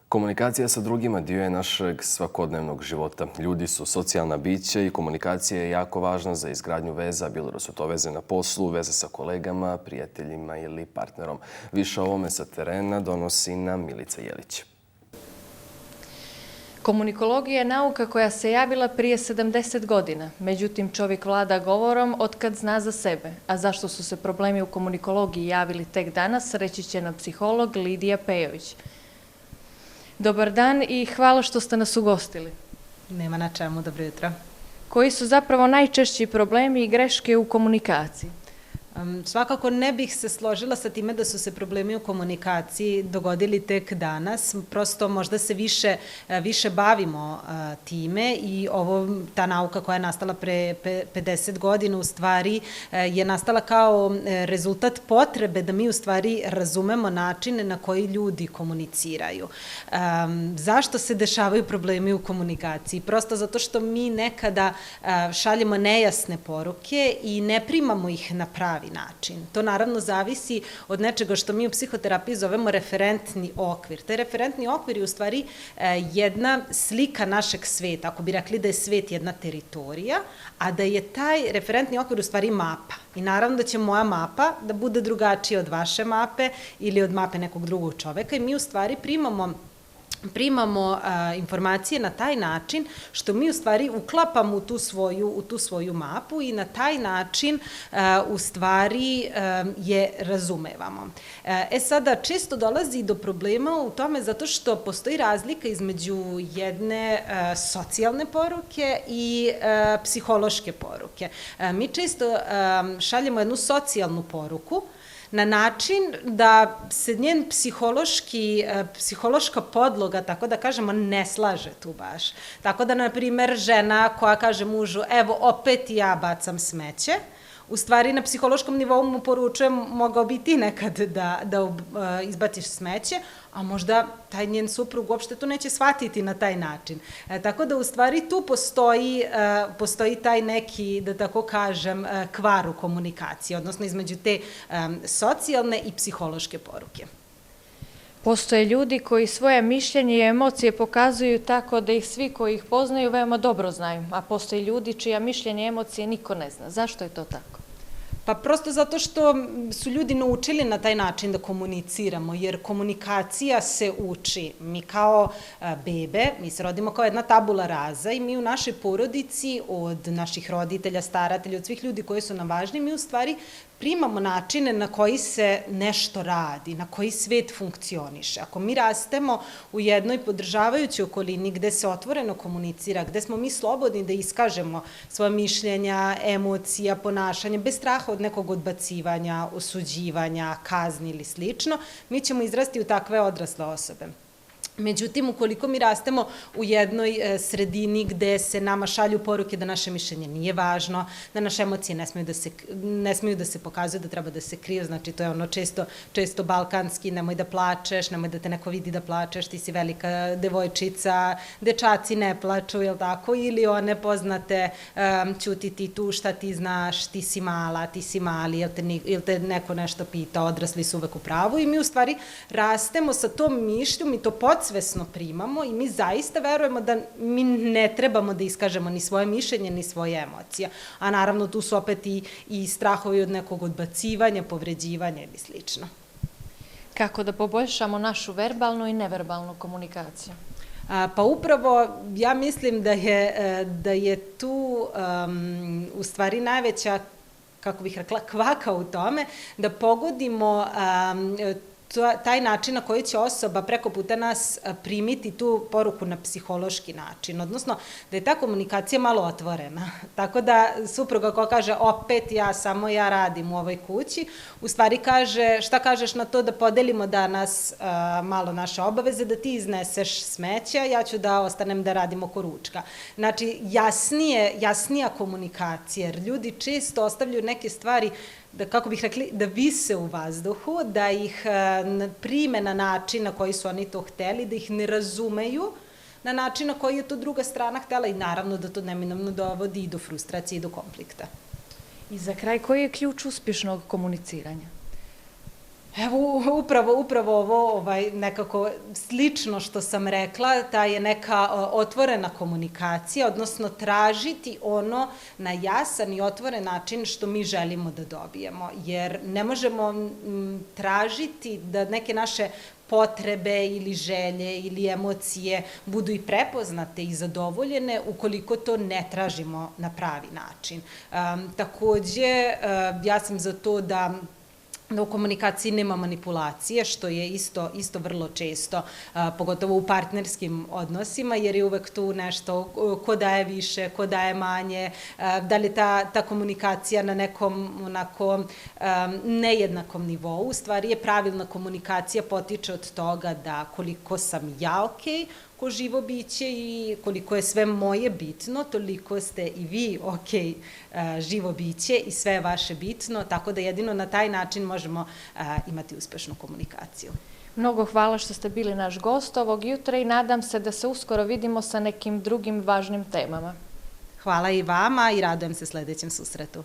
Komunikacija sa drugima dio je našeg svakodnevnog života. Ljudi su socijalna bića i komunikacija je jako važna za izgradnju veza, bilo da su to veze na poslu, veze sa kolegama, prijateljima ili partnerom. Više o ovome sa terena donosi nam Milica Jelić. Komunikologija je nauka koja se javila prije 70 godina. Međutim, čovjek vlada govorom otkad zna za sebe. A zašto su se problemi u komunikologiji javili tek danas, reći će nam psiholog Lidija Pejović. Dobar dan i hvala što ste nas ugostili. Nema na čemu, dobro jutro. Koji su zapravo najčešći problemi i greške u komunikaciji? Svakako ne bih se složila sa time da su se problemi u komunikaciji dogodili tek danas. Prosto možda se više bavimo time i ta nauka koja je nastala pre 50 godina u stvari je nastala kao rezultat potrebe da mi u stvari razumemo načine na koji ljudi komuniciraju. Zašto se dešavaju problemi u komunikaciji? Prosto zato što mi nekada šaljemo nejasne poruke i ne primamo ih na pravi način. To naravno zavisi od nečega što mi u psihoterapiji zovemo referentni okvir. Taj referentni okvir je u stvari jedna slika našeg sveta. Ako bi rekli da je svet jedna teritorija, a da je taj referentni okvir u stvari mapa. I naravno da će moja mapa da bude drugačija od vaše mape ili od mape nekog drugog čoveka i mi u stvari primamo informacije na taj način što mi u stvari uklapamo u tu svoju mapu i na taj način u stvari je razumevamo. Sada često dolazi do problema u tome zato što postoji razlika između jedne socijalne poruke i psihološke poruke. Mi često šaljemo jednu socijalnu poruku na način da se njen psihološka podloga, tako da kažemo, ne slaže tu baš. Tako da, na primer, žena koja kaže mužu, evo, opet ja bacam smeće, u stvari na psihološkom nivou mu poručujem, mogao bi ti nekad da izbaciš smeće, a možda taj njen suprug uopšte to neće shvatiti na taj način. Tako da u stvari tu postoji taj neki, da tako kažem, kvar u komunikaciji, odnosno između te socijalne i psihološke poruke. Postoje ljudi koji svoje mišljenje i emocije pokazuju tako da ih svi koji ih poznaju veoma dobro znaju, a postoje ljudi čija mišljenje i emocije niko ne zna. Zašto je to tako? Pa prosto zato što su ljudi naučili na taj način da komuniciramo, jer komunikacija se uči. Mi kao bebe, mi se rodimo kao jedna tabula rasa i mi u našoj porodici od naših roditelja, staratelja, od svih ljudi koji su nam važni, mi u stvari primamo načine na koji se nešto radi, na koji svet funkcioniše. Ako mi rastemo u jednoj podržavajućoj okolini gde se otvoreno komunicira, gde smo mi slobodni da iskažemo svoje mišljenja, emocija, ponašanja, bez straha od nekog odbacivanja, osuđivanja, kazni ili slično, mi ćemo izrasti u takve odrasle osobe. Međutim, ukoliko mi rastemo u jednoj sredini gde se nama šalju poruke da naše mišljenje nije važno, da naše emocije ne smeju da se pokazuju, da treba da se kriju, znači to je ono često balkanski, nemoj da plačeš, nemoj da te neko vidi da plačeš, ti si velika devojčica, dečaci ne plaču, jel tako, ili one poznate, ćuti ti tu, šta ti znaš, ti si mala, ti si mali, jel te neko nešto pita, odrasli su uvek u pravu i mi u stvari rastemo sa tom mišljom i to podsvesno primamo i mi zaista verujemo da mi ne trebamo da iskažemo ni svoje mišljenje, ni svoje emocije. A naravno tu su opet i strahovi od nekog odbacivanja, povređivanja ili slično. Kako da poboljšamo našu verbalnu i neverbalnu komunikaciju? Pa upravo ja mislim da je tu u stvari najveća, kako bih rekla, kvaka u tome, da pogodimo taj način na koji će osoba preko puta nas primiti tu poruku na psihološki način, odnosno da je ta komunikacija malo otvorena. Tako da supruga koja kaže opet samo ja radim u ovoj kući, u stvari kaže šta kažeš na to da podelimo danas malo naše obaveze, da ti izneseš smeća, ja ću da ostanem da radim oko ručka. Znači jasnija komunikacija, jer ljudi često ostavljaju neke stvari da, kako bih rekli, da vise u vazduhu, da ih prime na način na koji su oni to hteli, da ih ne razumeju na način na koji je to druga strana htela i naravno da to neminovno dovodi i do frustracije i do konflikta. I za kraj, koji je ključ uspješnog komuniciranja? Evo, upravo ovo nekako slično što sam rekla, ta je neka otvorena komunikacija, odnosno tražiti ono na jasan i otvoren način što mi želimo da dobijemo, jer ne možemo tražiti da neke naše potrebe ili želje ili emocije budu i prepoznate i zadovoljene ukoliko to ne tražimo na pravi način. Takođe, ja sam za to da u komunikaciji nema manipulacije, što je isto vrlo često, pogotovo u partnerskim odnosima, jer je uvek tu nešto ko daje više, ko daje manje, da li ta komunikacija na nekom onako nejednakom nivou. U stvari je pravilna komunikacija potiče od toga da koliko sam ja okej, ko živo biće i koliko je sve moje bitno, toliko ste i vi živo biće i sve je vaše bitno, tako da jedino na taj način možemo imati uspešnu komunikaciju. Mnogo hvala što ste bili naš gost ovog jutra i nadam se da se uskoro vidimo sa nekim drugim važnim temama. Hvala i vama i radujem se sledećem susretu.